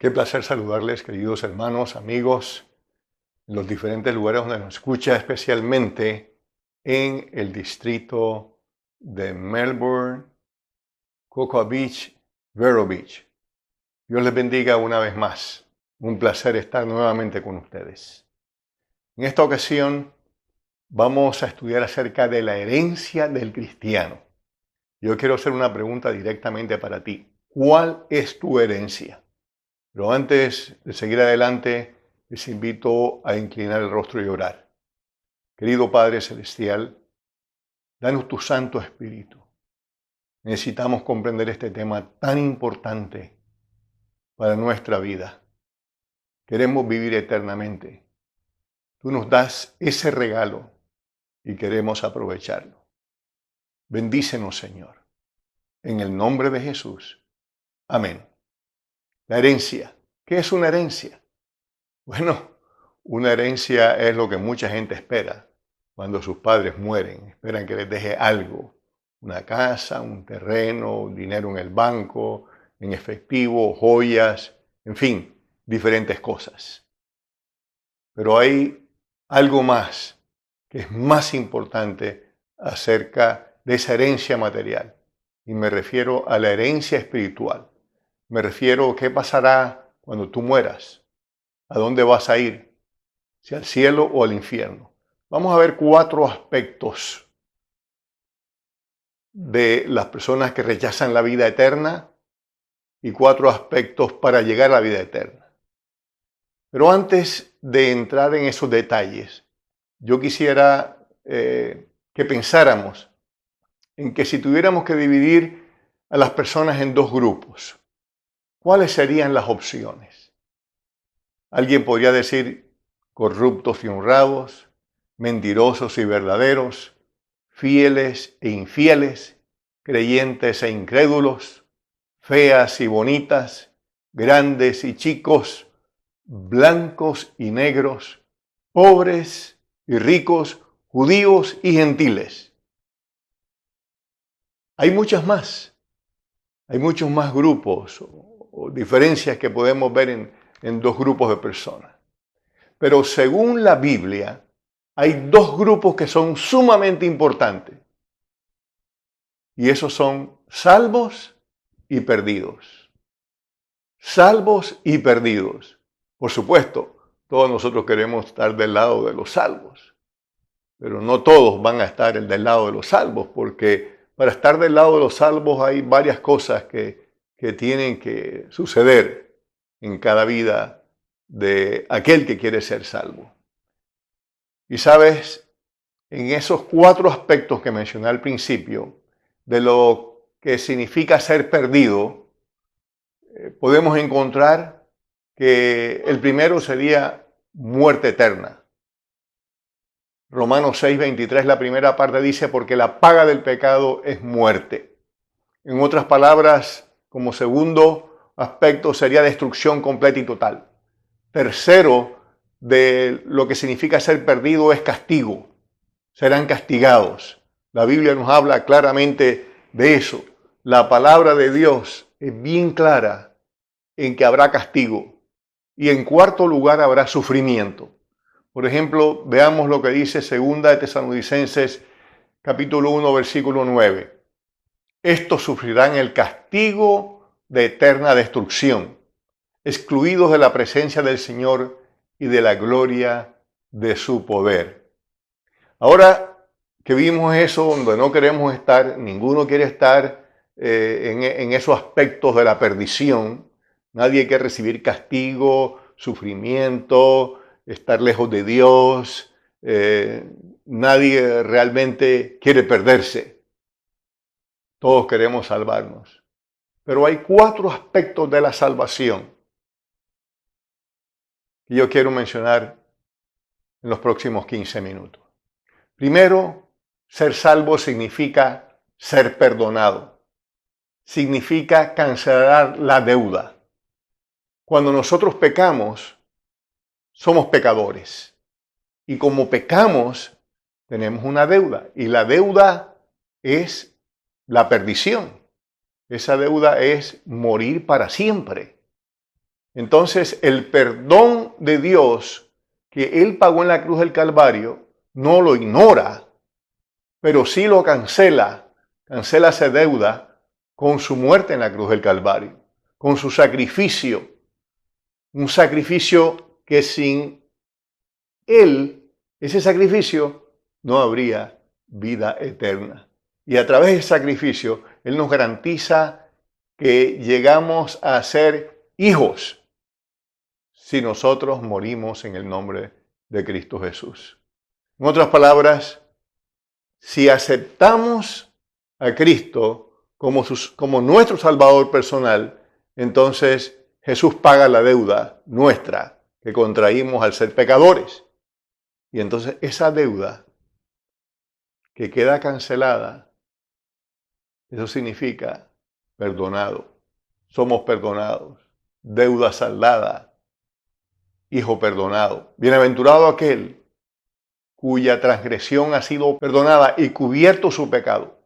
Qué placer saludarles, queridos hermanos, amigos, en los diferentes lugares donde nos escucha, especialmente en el distrito de Melbourne, Cocoa Beach, Vero Beach. Dios les bendiga una vez más. Un placer estar nuevamente con ustedes. En esta ocasión vamos a estudiar acerca de la herencia del cristiano. Yo quiero hacer una pregunta directamente para ti. ¿Cuál es tu herencia? Pero antes de seguir adelante, les invito a inclinar el rostro y orar. Querido Padre Celestial, danos tu Santo Espíritu. Necesitamos comprender este tema tan importante para nuestra vida. Queremos vivir eternamente. Tú nos das ese regalo y queremos aprovecharlo. Bendícenos, Señor. En el nombre de Jesús. Amén. La herencia. ¿Qué es una herencia? Bueno, una herencia es lo que mucha gente espera cuando sus padres mueren. Esperan que les deje algo, una casa, un terreno, dinero en el banco, en efectivo, joyas, en fin, diferentes cosas. Pero hay algo más que es más importante acerca de esa herencia material. Y me refiero a la herencia espiritual. Me refiero a qué pasará cuando tú mueras. ¿A dónde vas a ir? Si al cielo o al infierno. Vamos a ver 4 aspectos de las personas que rechazan la vida eterna y 4 aspectos para llegar a la vida eterna. Pero antes de entrar en esos detalles, yo quisiera que pensáramos en que si tuviéramos que dividir a las personas en 2 grupos, ¿cuáles serían las opciones? Alguien podría decir corruptos y honrados, mentirosos y verdaderos, fieles e infieles, creyentes e incrédulos, feas y bonitas, grandes y chicos, blancos y negros, pobres y ricos, judíos y gentiles. Hay muchos más grupos o diferencias que podemos ver en 2 grupos de personas. Pero según la Biblia, hay 2 grupos que son sumamente importantes. Y esos son salvos y perdidos. Salvos y perdidos. Por supuesto, todos nosotros queremos estar del lado de los salvos. Pero no todos van a estar del lado de los salvos, porque para estar del lado de los salvos hay varias cosas que tienen que suceder en cada vida de aquel que quiere ser salvo. Y sabes, en esos 4 aspectos que mencioné al principio, de lo que significa ser perdido, podemos encontrar que el primero sería muerte eterna. Romanos 6:23, la primera parte dice, porque la paga del pecado es muerte. En otras palabras, como segundo aspecto sería destrucción completa y total. Tercero, de lo que significa ser perdido es castigo. Serán castigados. La Biblia nos habla claramente de eso. La palabra de Dios es bien clara en que habrá castigo. Y en cuarto lugar habrá sufrimiento. Por ejemplo, veamos lo que dice 2 de Tesalonicenses, capítulo 1, versículo 9. Estos sufrirán el castigo de eterna destrucción, excluidos de la presencia del Señor y de la gloria de su poder. Ahora que vimos eso, donde no queremos estar, ninguno quiere estar en esos aspectos de la perdición. Nadie quiere recibir castigo, sufrimiento, estar lejos de Dios. Nadie realmente quiere perderse. Todos queremos salvarnos. Pero hay 4 aspectos de la salvación que yo quiero mencionar en los próximos 15 minutos. Primero, ser salvo significa ser perdonado. Significa cancelar la deuda. Cuando nosotros pecamos, somos pecadores. Y como pecamos, tenemos una deuda. Y la deuda es la perdición. Esa deuda es morir para siempre. Entonces, el perdón de Dios que Él pagó en la cruz del Calvario no lo ignora, pero sí lo cancela. Cancela esa deuda con su muerte en la cruz del Calvario, con su sacrificio. Un sacrificio que sin Él, ese sacrificio, no habría vida eterna. Y a través del sacrificio, Él nos garantiza que llegamos a ser hijos si nosotros morimos en el nombre de Cristo Jesús. En otras palabras, si aceptamos a Cristo como nuestro Salvador personal, entonces Jesús paga la deuda nuestra que contraímos al ser pecadores. Y entonces esa deuda que queda cancelada, eso significa perdonado. Somos perdonados. Deuda saldada. Hijo perdonado. Bienaventurado aquel cuya transgresión ha sido perdonada y cubierto su pecado.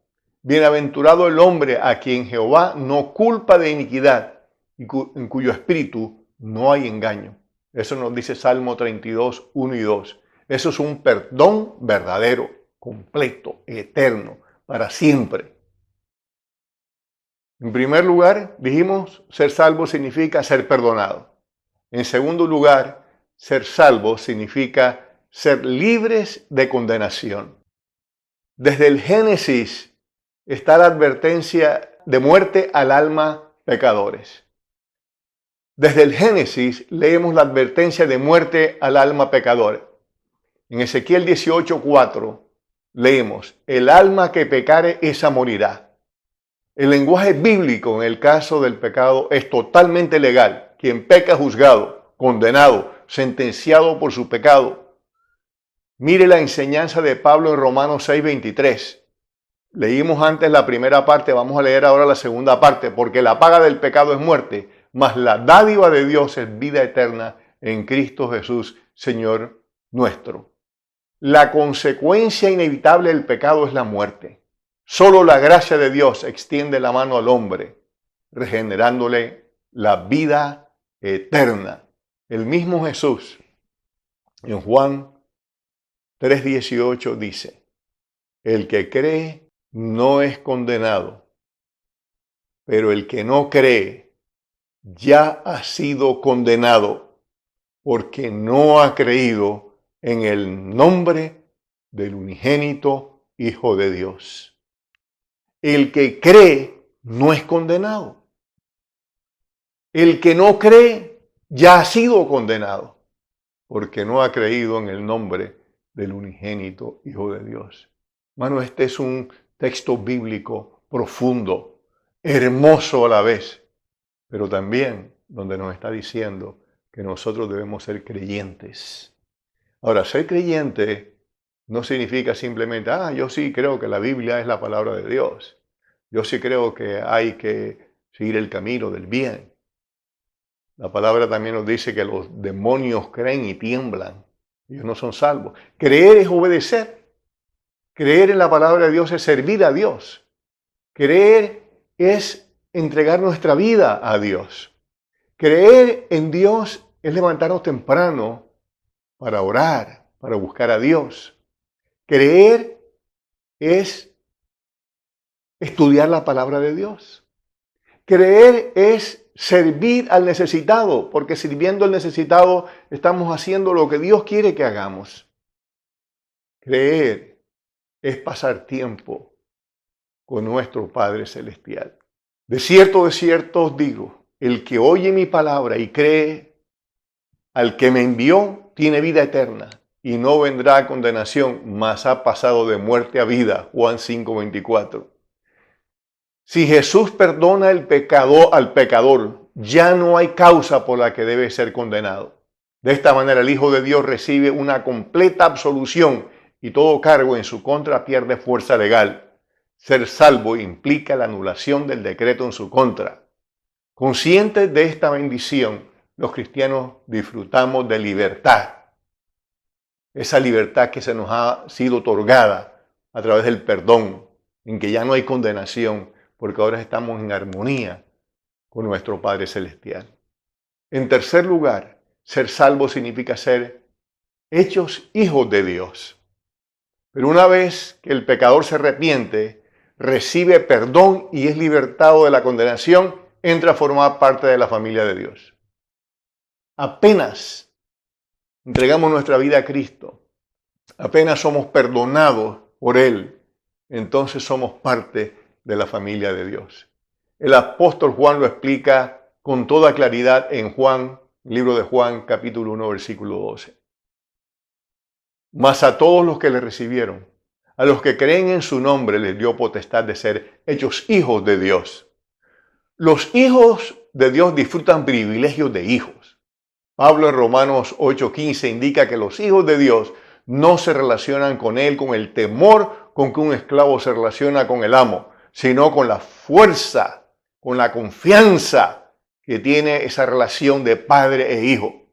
Bienaventurado el hombre a quien Jehová no culpa de iniquidad y en cuyo espíritu no hay engaño. Eso nos dice Salmo 32, 1 y 2. Eso es un perdón verdadero, completo, eterno, para siempre. En primer lugar, dijimos, ser salvo significa ser perdonado. En segundo lugar, ser salvo significa ser libres de condenación. Desde el Génesis está la advertencia de muerte al alma pecadores. Desde el Génesis leemos la advertencia de muerte al alma pecadora. En Ezequiel 18:4 leemos, el alma que pecare esa morirá. El lenguaje bíblico en el caso del pecado es totalmente legal. Quien peca juzgado, condenado, sentenciado por su pecado. Mire la enseñanza de Pablo en Romanos 6:23. Leímos antes la primera parte, vamos a leer ahora la segunda parte, porque la paga del pecado es muerte, mas la dádiva de Dios es vida eterna en Cristo Jesús, Señor nuestro. La consecuencia inevitable del pecado es la muerte. Solo la gracia de Dios extiende la mano al hombre, regenerándole la vida eterna. El mismo Jesús, en Juan 3:18 dice, el que cree no es condenado, pero el que no cree ya ha sido condenado porque no ha creído en el nombre del unigénito Hijo de Dios. El que cree no es condenado. El que no cree ya ha sido condenado porque no ha creído en el nombre del unigénito Hijo de Dios. Hermano, este es un texto bíblico profundo, hermoso a la vez, pero también donde nos está diciendo que nosotros debemos ser creyentes. Ahora, ser creyente no significa simplemente, yo sí creo que la Biblia es la palabra de Dios. Yo sí creo que hay que seguir el camino del bien. La palabra también nos dice que los demonios creen y tiemblan. Ellos no son salvos. Creer es obedecer. Creer en la palabra de Dios es servir a Dios. Creer es entregar nuestra vida a Dios. Creer en Dios es levantarnos temprano para orar, para buscar a Dios. Creer es estudiar la palabra de Dios. Creer es servir al necesitado, porque sirviendo al necesitado estamos haciendo lo que Dios quiere que hagamos. Creer es pasar tiempo con nuestro Padre Celestial. De cierto os digo, el que oye mi palabra y cree al que me envió, tiene vida eterna y no vendrá a condenación, mas ha pasado de muerte a vida. Juan 5:24. Si Jesús perdona el pecado al pecador, ya no hay causa por la que debe ser condenado. De esta manera el Hijo de Dios recibe una completa absolución y todo cargo en su contra pierde fuerza legal. Ser salvo implica la anulación del decreto en su contra. Conscientes de esta bendición, los cristianos disfrutamos de libertad. Esa libertad que se nos ha sido otorgada a través del perdón, en que ya no hay condenación, porque ahora estamos en armonía con nuestro Padre Celestial. En tercer lugar, ser salvo significa ser hechos hijos de Dios. Pero una vez que el pecador se arrepiente, recibe perdón y es libertado de la condenación, entra a formar parte de la familia de Dios. Apenas entregamos nuestra vida a Cristo, apenas somos perdonados por Él, entonces somos parte de la familia de Dios. El apóstol Juan lo explica con toda claridad en Juan, libro de Juan, capítulo 1, versículo 12. Mas a todos los que le recibieron, a los que creen en su nombre, les dio potestad de ser hechos hijos de Dios. Los hijos de Dios disfrutan privilegios de hijos. Pablo en Romanos 8:15 indica que los hijos de Dios no se relacionan con Él con el temor con que un esclavo se relaciona con el amo, sino con la fuerza, con la confianza que tiene esa relación de padre e hijo.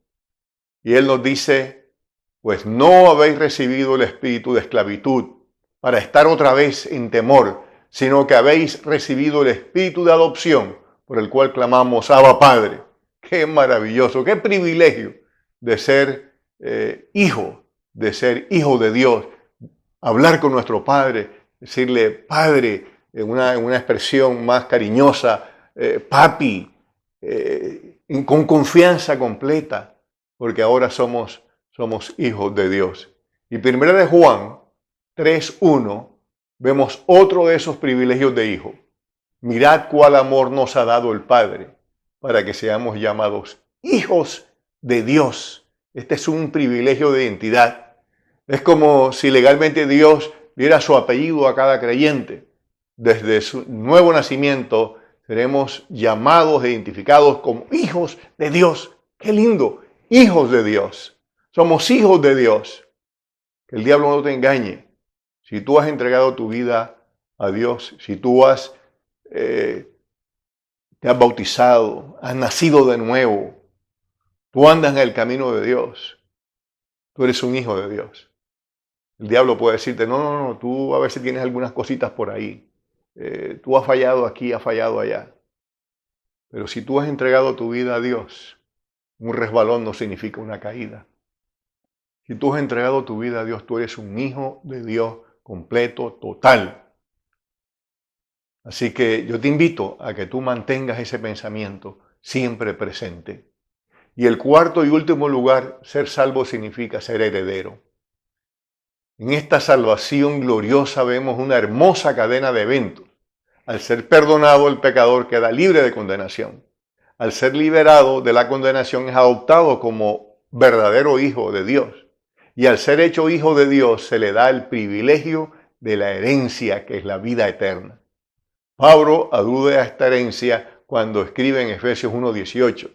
Y Él nos dice, pues no habéis recibido el espíritu de esclavitud para estar otra vez en temor, sino que habéis recibido el espíritu de adopción por el cual clamamos, Abba Padre. Qué maravilloso, qué privilegio de ser hijo de Dios, hablar con nuestro Padre, decirle Padre en una expresión más cariñosa, papi, con confianza completa, porque ahora somos hijos de Dios. Y 1 de Juan 3:1 vemos otro de esos privilegios de hijo. Mirad cuál amor nos ha dado el Padre para que seamos llamados hijos de Dios. Este es un privilegio de identidad. Es como si legalmente Dios diera su apellido a cada creyente. Desde su nuevo nacimiento seremos llamados e identificados como hijos de Dios. ¡Qué lindo! Hijos de Dios. Somos hijos de Dios. Que el diablo no te engañe. Si tú has entregado tu vida a Dios, si tú te has bautizado, has nacido de nuevo, tú andas en el camino de Dios, tú eres un hijo de Dios. El diablo puede decirte, no, tú a ver si tienes algunas cositas por ahí. Tú has fallado aquí, has fallado allá. Pero si tú has entregado tu vida a Dios, un resbalón no significa una caída. Si tú has entregado tu vida a Dios, tú eres un hijo de Dios completo, total. Así que yo te invito a que tú mantengas ese pensamiento siempre presente. Y el cuarto y último lugar, ser salvo significa ser heredero. En esta salvación gloriosa vemos una hermosa cadena de eventos. Al ser perdonado, el pecador queda libre de condenación. Al ser liberado de la condenación, es adoptado como verdadero hijo de Dios. Y al ser hecho hijo de Dios, se le da el privilegio de la herencia, que es la vida eterna. Pablo alude a esta herencia cuando escribe en Efesios 1:18.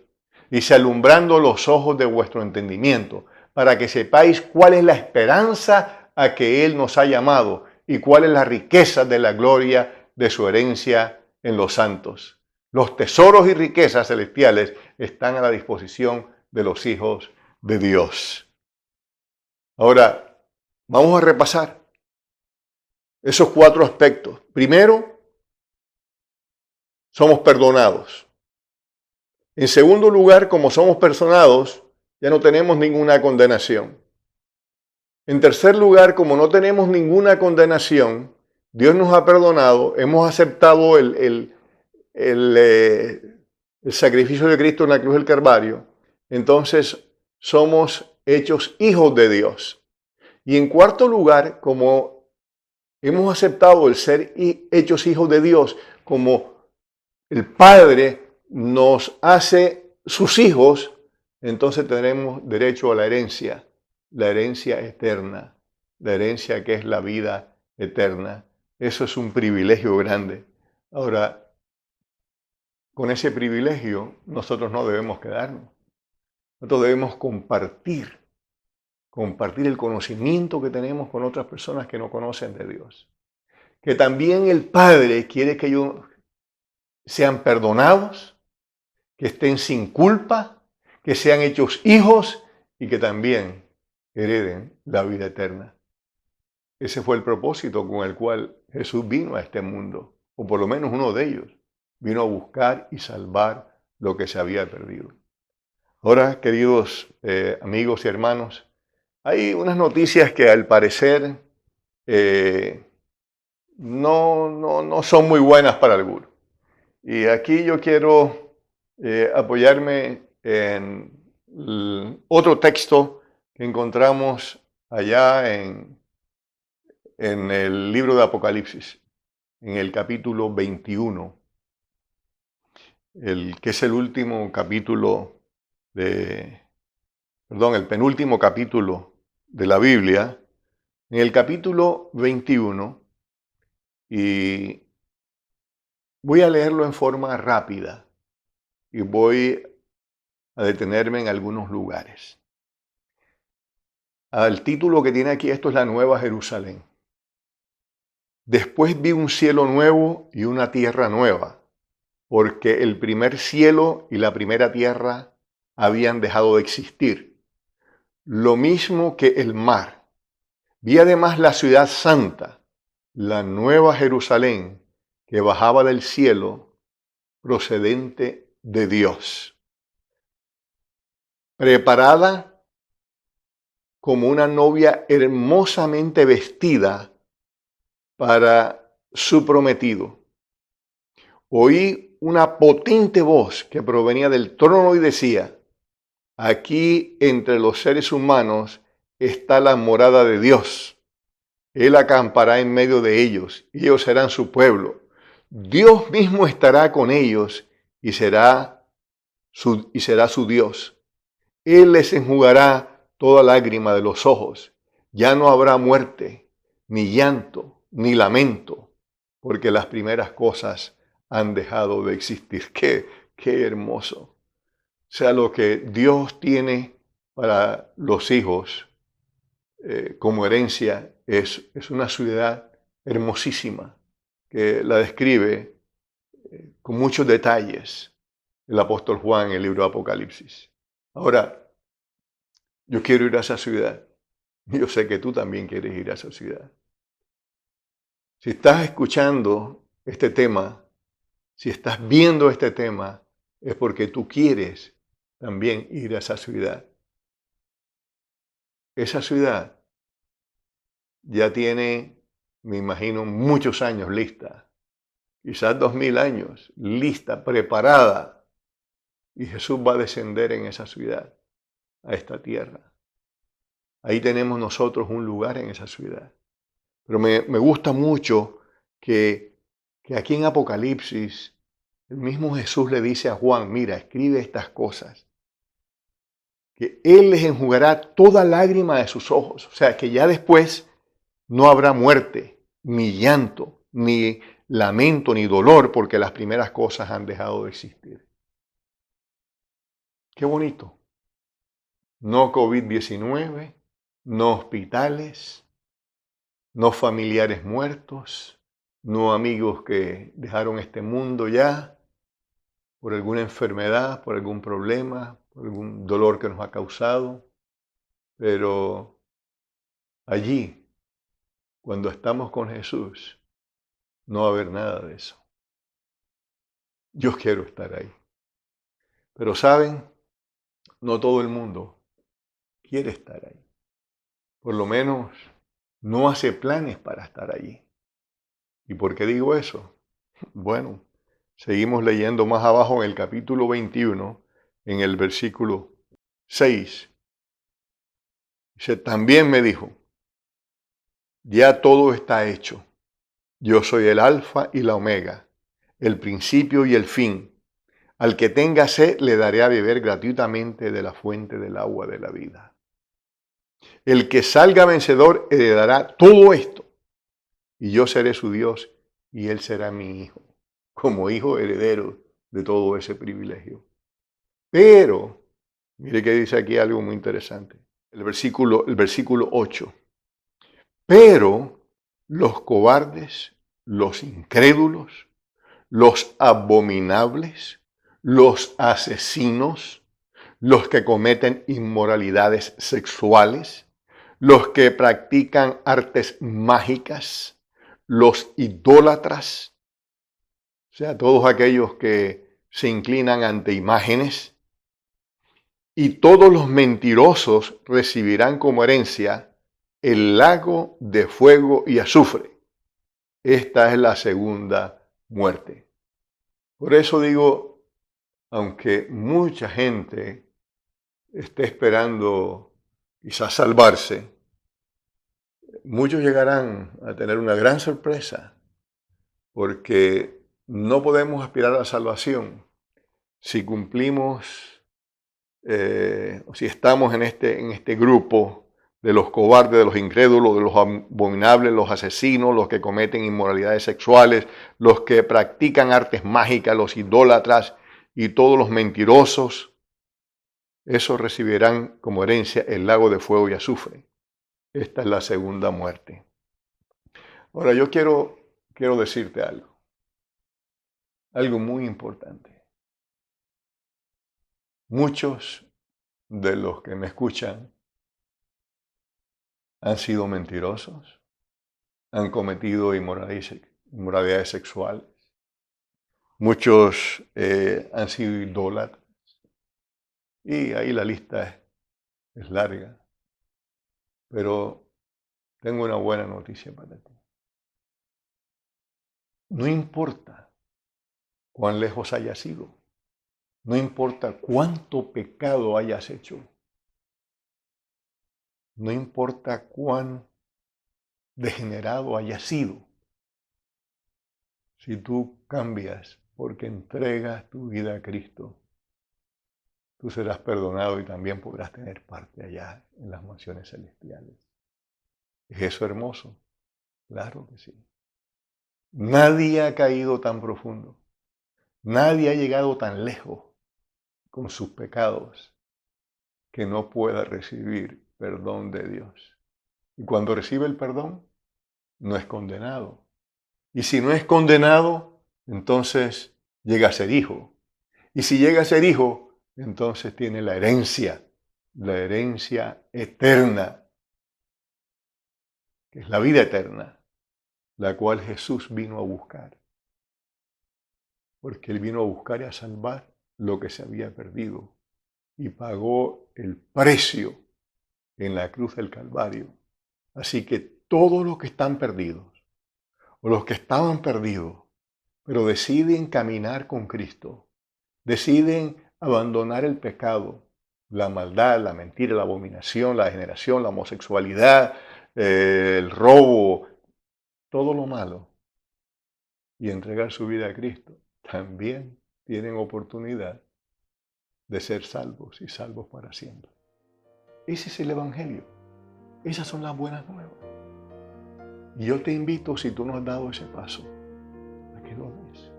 Dice, alumbrando los ojos de vuestro entendimiento, para que sepáis cuál es la esperanza a que Él nos ha llamado y cuál es la riqueza de la gloria de su herencia en los santos. Los tesoros y riquezas celestiales están a la disposición de los hijos de Dios. Ahora, vamos a repasar esos 4 aspectos. Primero, somos perdonados. En segundo lugar, como somos perdonados, ya no tenemos ninguna condenación. En tercer lugar, como no tenemos ninguna condenación, Dios nos ha perdonado, hemos aceptado el sacrificio de Cristo en la cruz del Calvario, entonces somos hechos hijos de Dios. Y en cuarto lugar, como hemos aceptado el ser hechos hijos de Dios, como el Padre nos hace sus hijos, entonces tenemos derecho a la herencia eterna, la herencia que es la vida eterna. Eso es un privilegio grande. Ahora, con ese privilegio nosotros no debemos quedarnos. Nosotros debemos compartir el conocimiento que tenemos con otras personas que no conocen de Dios. Que también el Padre quiere que ellos sean perdonados, que estén sin culpa, que sean hechos hijos y que también hereden la vida eterna. Ese fue el propósito con el cual Jesús vino a este mundo, o por lo menos uno de ellos, vino a buscar y salvar lo que se había perdido. Ahora, queridos amigos y hermanos, hay unas noticias que al parecer no son muy buenas para algunos. Y aquí yo quiero apoyarme en otro texto que encontramos allá en el libro de Apocalipsis, en el capítulo 21, que es el último capítulo el penúltimo capítulo de la Biblia, en el capítulo 21, y voy a leerlo en forma rápida y voy a detenerme en algunos lugares. El título que tiene aquí esto es la Nueva Jerusalén. Después vi un cielo nuevo y una tierra nueva, porque el primer cielo y la primera tierra habían dejado de existir, lo mismo que el mar. Vi además la ciudad santa, la Nueva Jerusalén, que bajaba del cielo, procedente de Dios, preparada como una novia hermosamente vestida para su prometido. Oí una potente voz que provenía del trono y decía: aquí entre los seres humanos está la morada de Dios. Él acampará en medio de ellos, y ellos serán su pueblo. Dios mismo estará con ellos y será su Dios. Él les enjugará toda lágrima de los ojos. Ya no habrá muerte, ni llanto, ni lamento, porque las primeras cosas han dejado de existir. Qué hermoso. O sea, lo que Dios tiene para los hijos como herencia es una ciudad hermosísima que la describe con muchos detalles el apóstol Juan en el libro de Apocalipsis. Ahora, yo quiero ir a esa ciudad. Yo sé que tú también quieres ir a esa ciudad. Si estás escuchando este tema, si estás viendo este tema, es porque tú quieres también ir a esa ciudad. Esa ciudad ya tiene, me imagino, muchos años lista, quizás 2000 años, lista, preparada, y Jesús va a descender en esa ciudad, a esta tierra. Ahí tenemos nosotros un lugar en esa ciudad. Pero me gusta mucho que aquí en Apocalipsis, el mismo Jesús le dice a Juan: mira, escribe estas cosas, que Él les enjugará toda lágrima de sus ojos. O sea, que ya después no habrá muerte, ni llanto, ni lamento, ni dolor, porque las primeras cosas han dejado de existir. Qué bonito. No COVID-19, no hospitales, no familiares muertos, no amigos que dejaron este mundo ya por alguna enfermedad, por algún problema, por algún dolor que nos ha causado. Pero allí, cuando estamos con Jesús, no va a haber nada de eso. Yo quiero estar ahí. Pero saben, no todo el mundo quiere estar ahí. Por lo menos no hace planes para estar allí. ¿Y por qué digo eso? Bueno, seguimos leyendo más abajo en el capítulo 21, en el versículo 6. Dice: también me dijo: ya todo está hecho. Yo soy el Alfa y la Omega, el principio y el fin. Al que tenga sed le daré a beber gratuitamente de la fuente del agua de la vida. El que salga vencedor heredará todo esto, y yo seré su Dios y él será mi hijo, como hijo heredero de todo ese privilegio. Pero, mire que dice aquí algo muy interesante, el versículo 8. Pero los cobardes, los incrédulos, los abominables, los asesinos, los que cometen inmoralidades sexuales, los que practican artes mágicas, los idólatras, o sea, todos aquellos que se inclinan ante imágenes, y todos los mentirosos recibirán como herencia el lago de fuego y azufre. Esta es la segunda muerte. Por eso digo, aunque mucha gente esté esperando quizás salvarse, muchos llegarán a tener una gran sorpresa, porque no podemos aspirar a la salvación si cumplimos, o si estamos en este grupo de los cobardes, de los incrédulos, de los abominables, los asesinos, los que cometen inmoralidades sexuales, los que practican artes mágicas, los idólatras y todos los mentirosos. Esos recibirán como herencia el lago de fuego y azufre. Esta es la segunda muerte. Ahora yo quiero decirte algo muy importante. Muchos de los que me escuchan han sido mentirosos, han cometido inmoralidades sexuales, muchos han sido idólatras, y ahí la lista es larga. Pero tengo una buena noticia para ti. No importa cuán lejos hayas ido, no importa cuánto pecado hayas hecho, no importa cuán degenerado hayas sido, si tú cambias porque entregas tu vida a Cristo, tú serás perdonado y también podrás tener parte allá en las mansiones celestiales. ¿Es eso hermoso? Claro que sí. Nadie ha caído tan profundo, nadie ha llegado tan lejos con sus pecados que no pueda recibir perdón de Dios. Y cuando recibe el perdón, no es condenado. Y si no es condenado, entonces llega a ser hijo. Y si llega a ser hijo, entonces tiene la herencia eterna, que es la vida eterna, la cual Jesús vino a buscar. Porque Él vino a buscar y a salvar lo que se había perdido. Y pagó el precio en la cruz del Calvario. Así que todos los que están perdidos, o los que estaban perdidos, pero deciden caminar con Cristo, deciden abandonar el pecado, la maldad, la mentira, la abominación, la degeneración, la homosexualidad, el robo, todo lo malo, y entregar su vida a Cristo, también tienen oportunidad de ser salvos y salvos para siempre. Ese es el Evangelio. Esas son las buenas nuevas. Y yo te invito, si tú no has dado ese paso, a que lo des,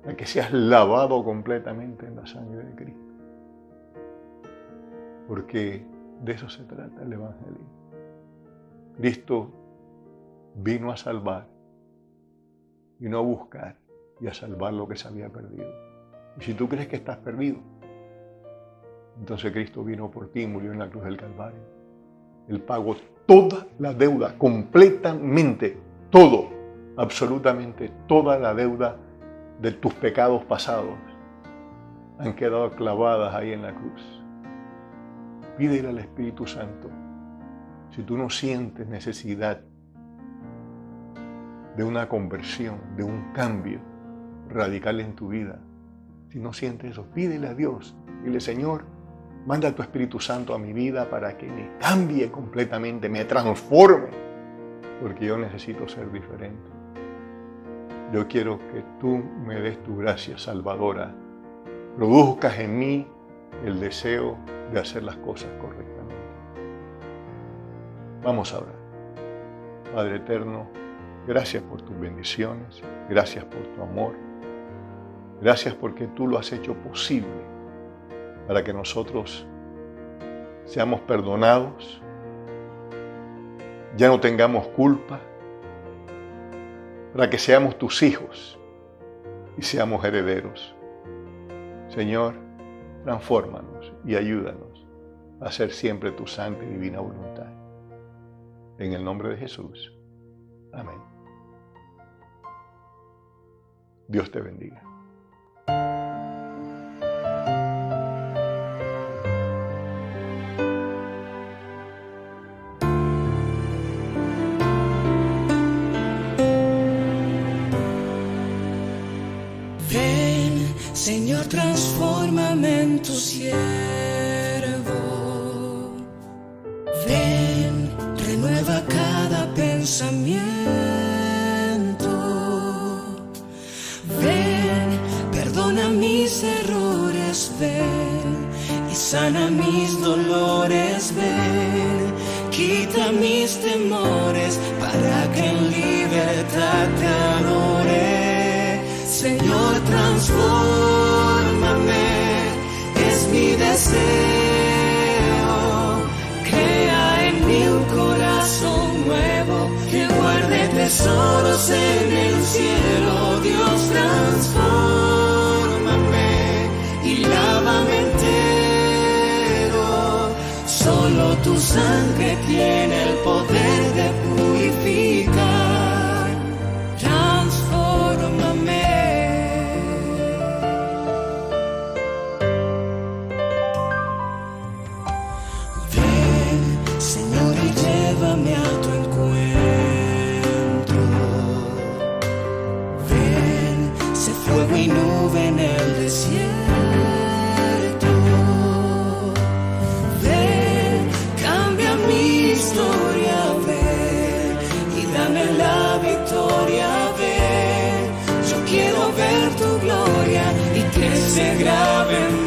a que seas lavado completamente en la sangre de Cristo. Porque de eso se trata el Evangelio. Cristo vino a salvar, vino a buscar y a salvar lo que se había perdido. Y si tú crees que estás perdido, entonces Cristo vino por ti y murió en la cruz del Calvario. Él pagó toda la deuda, completamente, todo, absolutamente toda la deuda de tus pecados pasados han quedado clavadas ahí en la cruz. Pídele al Espíritu Santo, si tú no sientes necesidad de una conversión, de un cambio radical en tu vida, si no sientes eso, pídele a Dios, dile: Señor, manda a tu Espíritu Santo a mi vida para que me cambie completamente, me transforme, porque yo necesito ser diferente. Yo quiero que tú me des tu gracia salvadora, produzcas en mí el deseo de hacer las cosas correctamente. Vamos a orar. Padre eterno, gracias por tus bendiciones, gracias por tu amor, gracias porque tú lo has hecho posible para que nosotros seamos perdonados, ya no tengamos culpa, para que seamos tus hijos y seamos herederos. Señor, transfórmanos y ayúdanos a hacer siempre tu santa y divina voluntad. En el nombre de Jesús. Amén. Dios te bendiga. Ven, Señor, transfórmame en tu siervo. Ven, renueva cada pensamiento. Ven, perdona mis errores. Ven y sana mis dolores. Ven, quita mis temores para que en libertad te adore. Señor, transfórmame, es mi deseo. Crea en mí un corazón nuevo que guarde tesoros en el cielo. Dios, transfórmame y lávame entero. Solo tu sangre tiene el poder de purificar. Transfórmame. Señor, y llévame a tu encuentro. Ven, sé fuego y nube en el desierto. Ven, cambia mi historia. Ven y dame la victoria. Ven, yo quiero ver tu gloria y que se grabe en